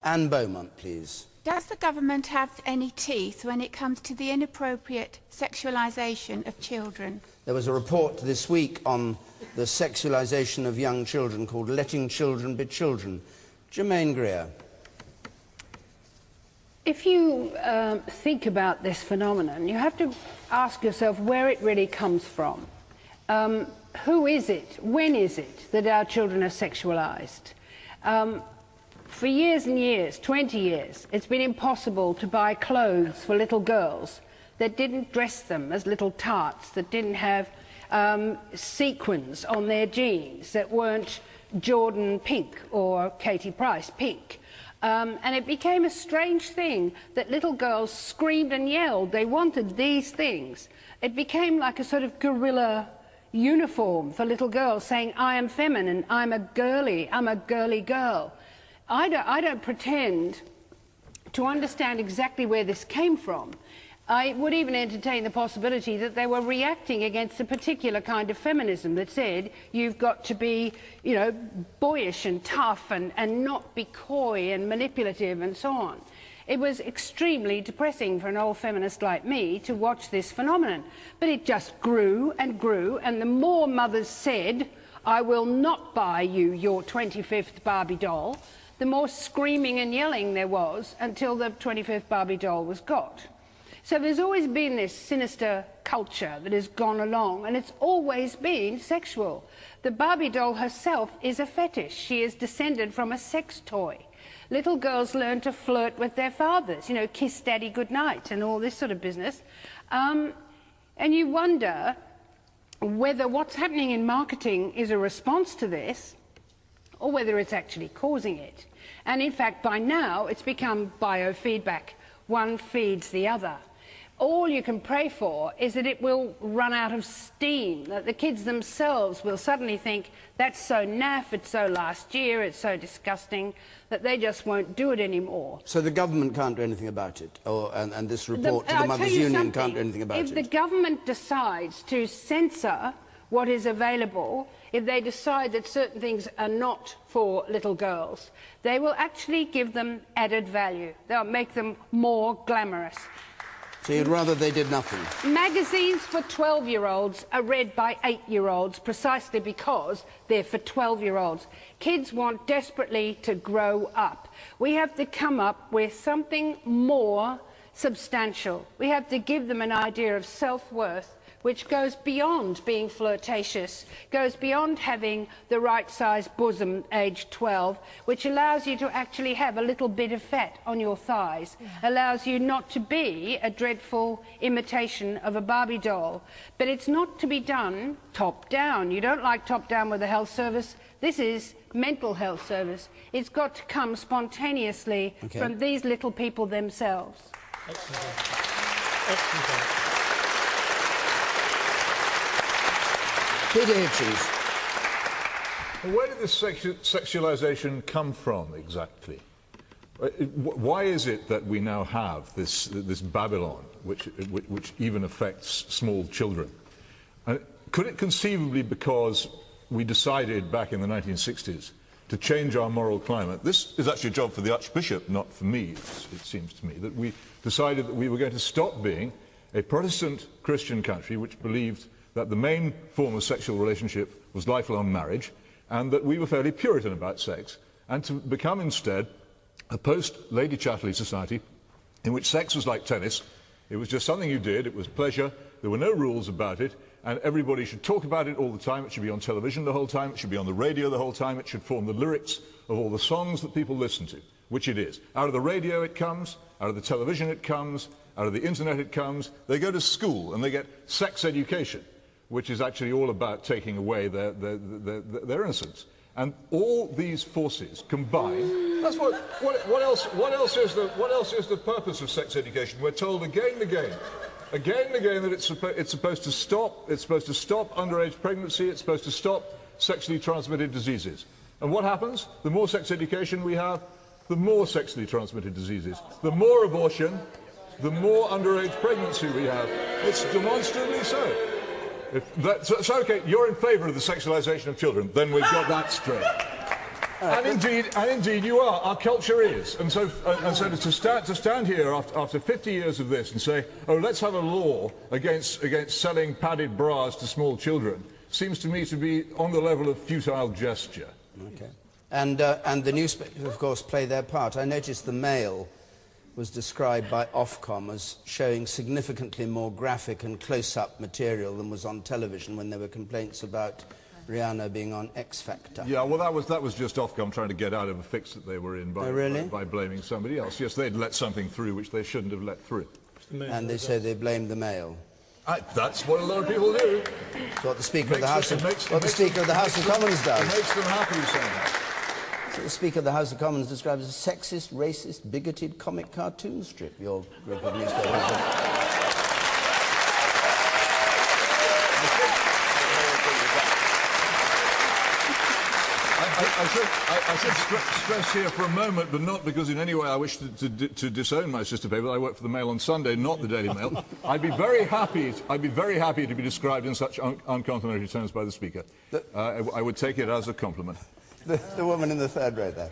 Anne Beaumont, please. Does the government have any teeth when it comes to the inappropriate sexualisation of children? There was a report this week on the sexualisation of young children called Letting Children Be Children. Germaine Greer. If you think about this phenomenon, you have to ask yourself where it really comes from. Who is it, when is it that our children are sexualised? For years and years, 20 years, it's been impossible to buy clothes for little girls that didn't dress them as little tarts, that didn't have sequins on their jeans, that weren't Jordan pink or Katie Price pink. And it became a strange thing that little girls screamed and yelled they wanted these things. It became like a sort of guerrilla uniform for little girls saying, I am feminine, I'm a girly girl. I don't pretend to understand exactly where this came from. I would even entertain the possibility that they were reacting against a particular kind of feminism that said you've got to be, you know, boyish and tough and not be coy and manipulative and so on. It was extremely depressing for an old feminist like me to watch this phenomenon. But it just grew, and the more mothers said, I will not buy you your 25th Barbie doll, the more screaming and yelling there was until the 25th Barbie doll was got. So there's always been this sinister culture that has gone along, and it's always been sexual. The Barbie doll herself is a fetish. She is descended from a sex toy. Little girls learn to flirt with their fathers, you know, kiss daddy goodnight and all this sort of business. And you wonder whether what's happening in marketing is a response to this, or whether it's actually causing it. And in fact, by now, it's become biofeedback. One feeds the other. All you can pray for is that it will run out of steam, that the kids themselves will suddenly think, that's so naff, it's so last year, it's so disgusting, that they just won't do it anymore. So the government can't do anything about it, and this report to the Mothers' Union can't do anything about it? If the government decides to censor what is available, if they decide that certain things are not for little girls, they will actually give them added value. They'll make them more glamorous. So you'd rather they did nothing? Magazines for 12-year-olds are read by 8-year-olds precisely because they're for 12-year-olds. Kids want desperately to grow up. We have to come up with something more substantial. We have to give them an idea of self-worth which goes beyond being flirtatious, goes beyond having the right size bosom age 12, which allows you to actually have a little bit of fat on your thighs, allows you not to be a dreadful imitation of a Barbie doll. But it's not to be done top down. You don't like top down with the health service. This is mental health service. It's got to come spontaneously from these little people themselves. Excellent. Peter Hitchens. Where did this sexualisation come from, exactly? Why is it that we now have this Babylon, which even affects small children? Could it conceivably because we decided back in the 1960s to change our moral climate? This is actually a job for the Archbishop, not for me, it seems to me, that we decided that we were going to stop being a Protestant Christian country which believed that the main form of sexual relationship was lifelong marriage, and that we were fairly Puritan about sex, and to become instead a post-Lady Chatterley society in which sex was like tennis. It was just something you did, it was pleasure, there were no rules about it, and everybody should talk about it all the time. It should be on television the whole time, it should be on the radio the whole time, it should form the lyrics of all the songs that people listen to, which it is. Out of the radio it comes, out of the television it comes, out of the internet it comes. They go to school and they get sex education, which is actually all about taking away their innocence. And all these forces combine. That's what else is the purpose of sex education? We're told again and again that it's supposed to stop underage pregnancy, it's supposed to stop sexually transmitted diseases. And what happens? The more sex education we have, the more sexually transmitted diseases. The more abortion, the more underage pregnancy we have. It's demonstrably so. So, okay, you're in favour of the sexualisation of children, then we've got that straight. And indeed you are. Our culture is. And so to stand here after 50 years of this and say, oh, let's have a law against selling padded bras to small children, seems to me to be on the level of futile gesture. Okay. And the newspapers, of course, play their part. I noticed the Mail was described by Ofcom as showing significantly more graphic and close-up material than was on television when there were complaints about Rihanna being on X Factor. Yeah, well, that was just Ofcom trying to get out of a fix that they were in by blaming somebody else. Yes, they'd let something through which they shouldn't have let through. And they say they blamed the Mail. That's what a lot of people do. It's what the Speaker of the House of Commons does. It makes them happy saying that. So the Speaker of the House of Commons describes as a sexist, racist, bigoted comic cartoon strip, your group of newspapers. I should stress here for a moment, but not because in any way I wish to disown my sister paper. I work for the Mail on Sunday, not the Daily Mail. I'd be very happy to be described in such uncomplimentary terms by the Speaker. I would take it as a compliment. The woman in the third row there.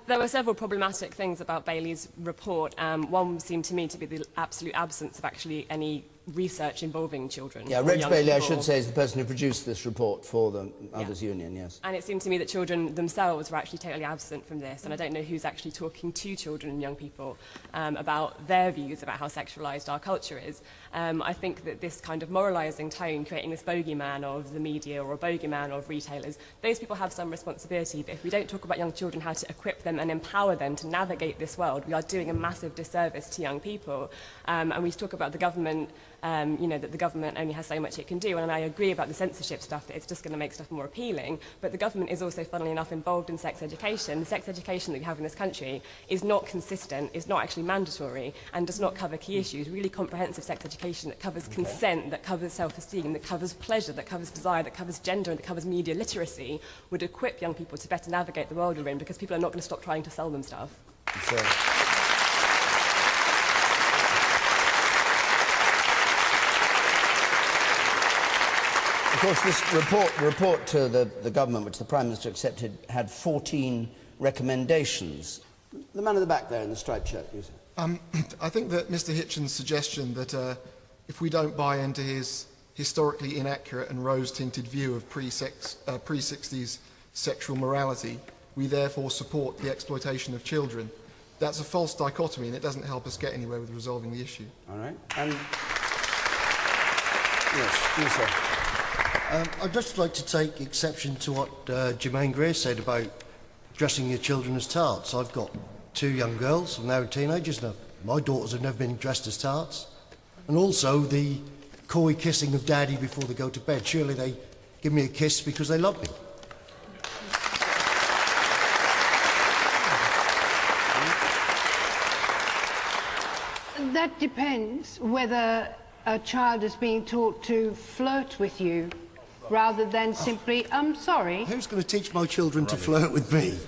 There were several problematic things about Bailey's report. One seemed to me to be the absolute absence of actually any research involving children. Yeah, Reg Bailey, I should say, is the person who produced this report for the Mothers' Union, yes. And it seemed to me that children themselves were actually totally absent from this, and I don't know who's actually talking to children and young people about their views about how sexualised our culture is. I think that this kind of moralising tone, creating this bogeyman of the media or a bogeyman of retailers, those people have some responsibility, but if we don't talk about young children, how to equip them and empower them to navigate this world, we are doing a massive disservice to young people. And we talk about the government, you know, that the government only has so much it can do, and I agree about the censorship stuff, that it's just going to make stuff more appealing, but the government is also, funnily enough, involved in sex education. The sex education that we have in this country is not consistent, is not actually mandatory, and does not cover key issues. Really comprehensive sex education that covers consent, that covers self-esteem, that covers pleasure, that covers desire, that covers gender, and that covers media literacy would equip young people to better navigate the world we're in, because people are not going to stop trying to sell them stuff. Of course, this report to the government, which the Prime Minister accepted, had 14 recommendations. The man in the back there in the striped shirt, you say. I think that Mr Hitchen's suggestion that if we don't buy into his historically inaccurate and rose-tinted view of pre-60s sexual morality, we therefore support the exploitation of children, that's a false dichotomy, and it doesn't help us get anywhere with resolving the issue. All right. And yes, you sir. I'd just like to take exception to what Jermaine Greer said about dressing your children as tarts. I've got 2 young girls, now teenagers. Now, my daughters have never been dressed as tarts. And also the coy kissing of daddy before they go to bed. Surely they give me a kiss because they love me. That depends whether a child is being taught to flirt with you rather than simply, I'm sorry. Who's going to teach my children to flirt with me?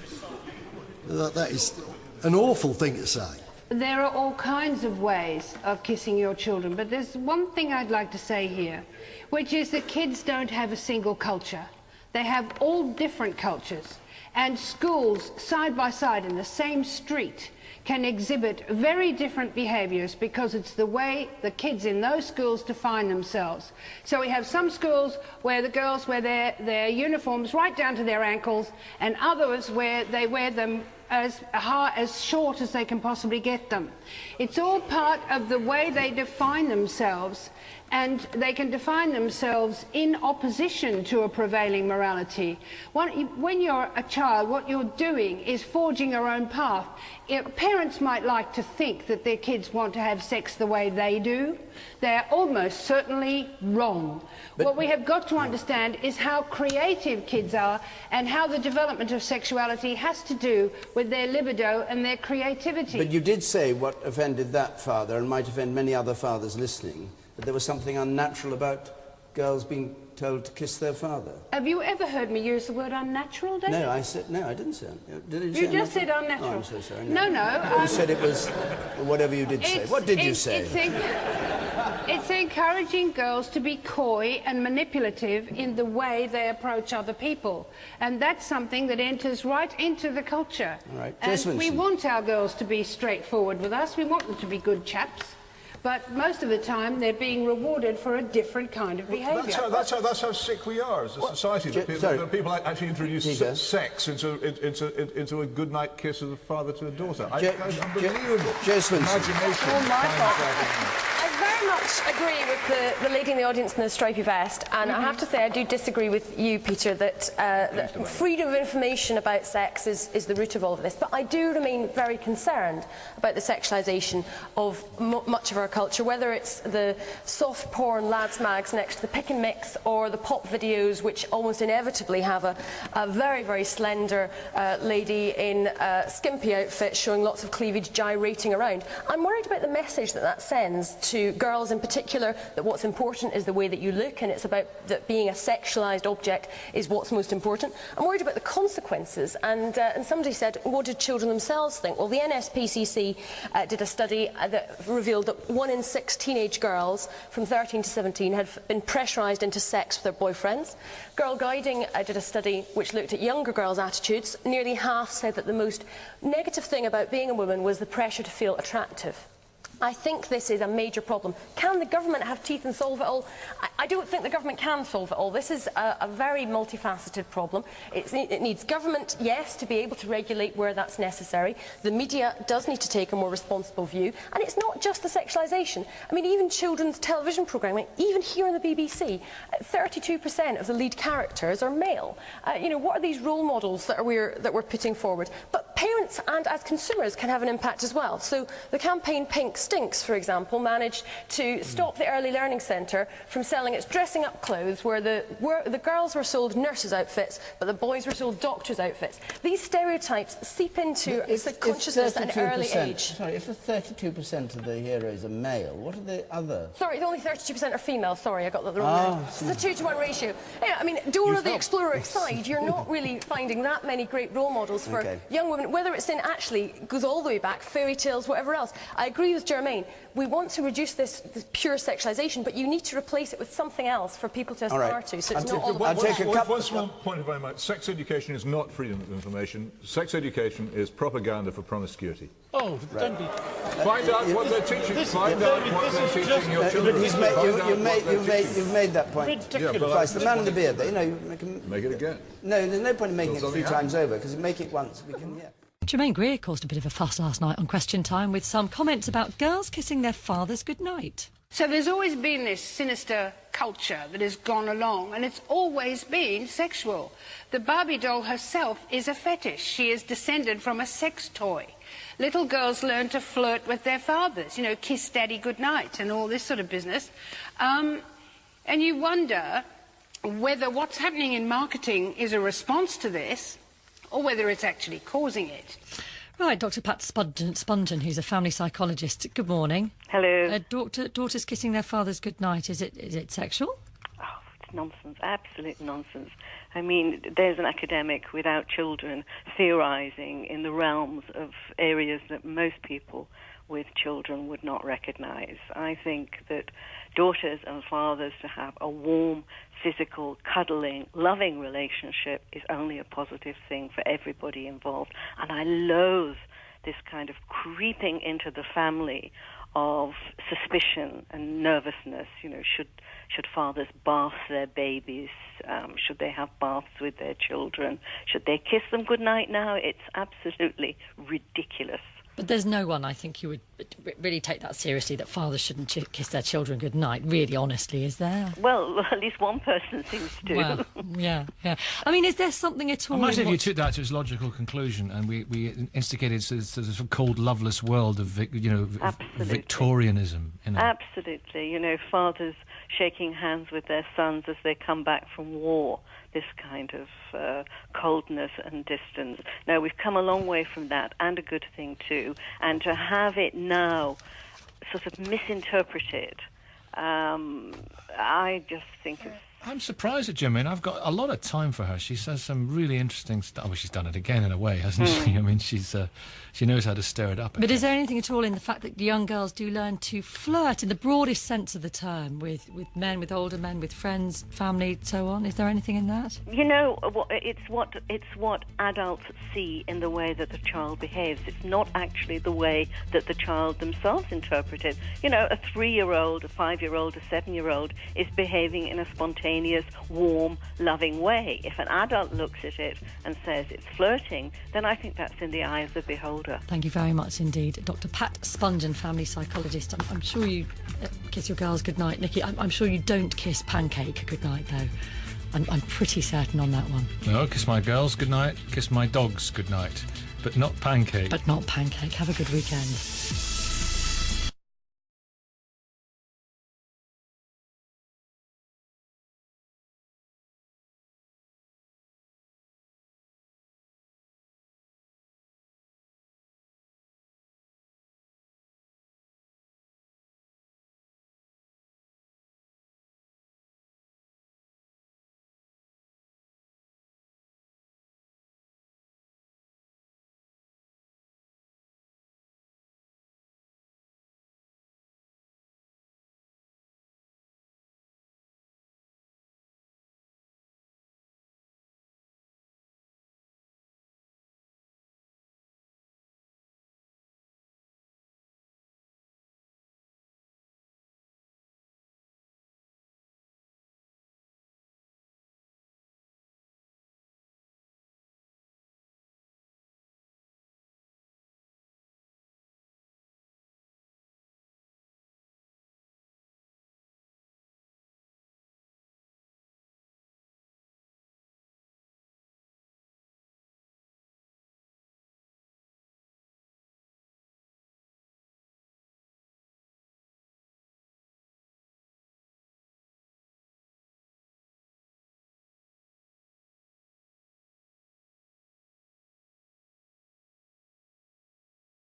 That is an awful thing to say. There are all kinds of ways of kissing your children, but there's one thing I'd like to say here, which is that kids don't have a single culture. They have all different cultures, and schools side by side in the same street can exhibit very different behaviours because it's the way the kids in those schools define themselves. So we have some schools where the girls wear their uniforms right down to their ankles, and others where they wear them as short as they can possibly get them. It's all part of the way they define themselves, and they can define themselves in opposition to a prevailing morality. When you're a child, what you're doing is forging your own path. Parents might like to think that their kids want to have sex the way they do. They're almost certainly wrong. But what we have got to understand is how creative kids are and how the development of sexuality has to do with their libido and their creativity. But you did say what offended that father, and might offend many other fathers listening, that there was something unnatural about girls being told to kiss their father. Have you ever heard me use the word unnatural, David? No, I didn't say it. Did you just said unnatural. Oh, I'm so sorry. No. You said it was whatever you did say. What did you say? It's encouraging girls to be coy and manipulative in the way they approach other people. And that's something that enters right into the culture. All right. And we want our girls to be straightforward with us. We want them to be good chaps. But most of the time, they're being rewarded for a different kind of behaviour. That's how sick we are as a society. That people actually introduce sex into a goodnight kiss of a father to a daughter. Unbelievable. Imagination. Oh, my God. I very much agree with the lady in the audience in the stripy vest, and I have to say I do disagree with you, Peter, that freedom of information about sex is the root of all of this. But I do remain very concerned about the sexualisation of much of our culture, whether it's the soft porn lads mags next to the pick and mix, or the pop videos which almost inevitably have a very, very slender lady in a skimpy outfit showing lots of cleavage gyrating around. I'm worried about the message that sends to girls in particular, that what's important is the way that you look, and it's about that being a sexualised object is what's most important. I'm worried about the consequences, and somebody said, what did children themselves think? Well, the NSPCC did a study that revealed that 1 in 6 teenage girls from 13 to 17 had been pressurised into sex with their boyfriends. Girl Guiding did a study which looked at younger girls' attitudes. Nearly half said that the most negative thing about being a woman was the pressure to feel attractive. I think this is a major problem. Can the government have teeth and solve it all? I don't think the government can solve it all. This is a very multifaceted problem. It needs government, yes, to be able to regulate where that's necessary. The media does need to take a more responsible view. And it's not just the sexualisation. I mean, even children's television programming, even here on the BBC, 32% of the lead characters are male. You know, what are these role models that we're putting forward? But parents and as consumers can have an impact as well. So the campaign Pink Stinks, for example, managed to stop the Early Learning Centre from selling its dressing up clothes where the girls were sold nurses' outfits but the boys were sold doctors' outfits. These stereotypes seep into consciousness at an early age. Sorry, if 32% of the heroes are male, what are the other? Sorry, only 32% are female. Sorry, I got that wrong. It's a 2-to-1 ratio. Yeah, I mean, Dora the Explorer aside, you're not really finding that many great role models for young women, whether it's in actually goes all the way back, fairy tales, whatever else. I agree with Jermaine. We want to reduce this pure sexualisation, but you need to replace it with something else for people to aspire to. So it's not all about one small point, if I might. Sex education is not freedom of information. Sex education is propaganda for promiscuity. Oh, don't be... Find out what they're teaching. Find out what they're teaching your children. You've made that point. Twice. The man in the beard, you know, make it again. No, there's no point in making it 3 times over, because if you make it once, we can, Jermaine Greer caused a bit of a fuss last night on Question Time with some comments about girls kissing their fathers goodnight. So there's always been this sinister culture that has gone along, and it's always been sexual. The Barbie doll herself is a fetish. She is descended from a sex toy. Little girls learn to flirt with their fathers, you know, kiss daddy goodnight and all this sort of business. And you wonder whether what's happening in marketing is a response to this, or whether it's actually causing it. Right, Dr. Pat Spunton, who's a family psychologist. Good morning. Hello. Daughters kissing their fathers goodnight. Is it sexual? Oh, it's nonsense. Absolute nonsense. I mean, there's an academic without children theorising in the realms of areas that most people with children would not recognise. I think that daughters and fathers to have a warm, physical, cuddling, loving relationship is only a positive thing for everybody involved. And I loathe this kind of creeping into the family of suspicion and nervousness. You know, should fathers bath their babies? Should they have baths with their children? Should they kiss them goodnight now? It's absolutely ridiculous. But there's no one, I think, who would really take that seriously, that fathers shouldn't kiss their children goodnight, really, honestly, is there? Well, at least one person seems to. Well, yeah. I mean, is there something at all... Imagine if you took that to its logical conclusion and we instigated this sort of cold, loveless world of, Victorianism. You know? Absolutely. You know, fathers shaking hands with their sons as they come back from war. This kind of coldness and distance. Now, we've come a long way from that, and a good thing too, and to have it now sort of misinterpreted, I just think is I'm surprised at Jimmy, and I've got a lot of time for her. She says some really interesting stuff. Well, she's done it again in a way, hasn't she? I mean, she knows how to stir it up. But is there anything at all in the fact that young girls do learn to flirt in the broadest sense of the term with men, with older men, with friends, family, so on? Is there anything in that? You know, it's what adults see in the way that the child behaves. It's not actually the way that the child themselves interpret it. You know, a 3-year-old, a 5-year-old, a 7-year-old is behaving in a spontaneous, warm, loving way. If an adult looks at it and says it's flirting, then I think that's in the eye of the beholder. Thank you very much indeed. Dr. Pat Spungen, family psychologist. I'm sure you kiss your girls goodnight. Nikki, I'm sure you don't kiss Pancake goodnight, though. I'm pretty certain on that one. No, kiss my girls goodnight, kiss my dogs goodnight, but not Pancake. But not Pancake. Have a good weekend.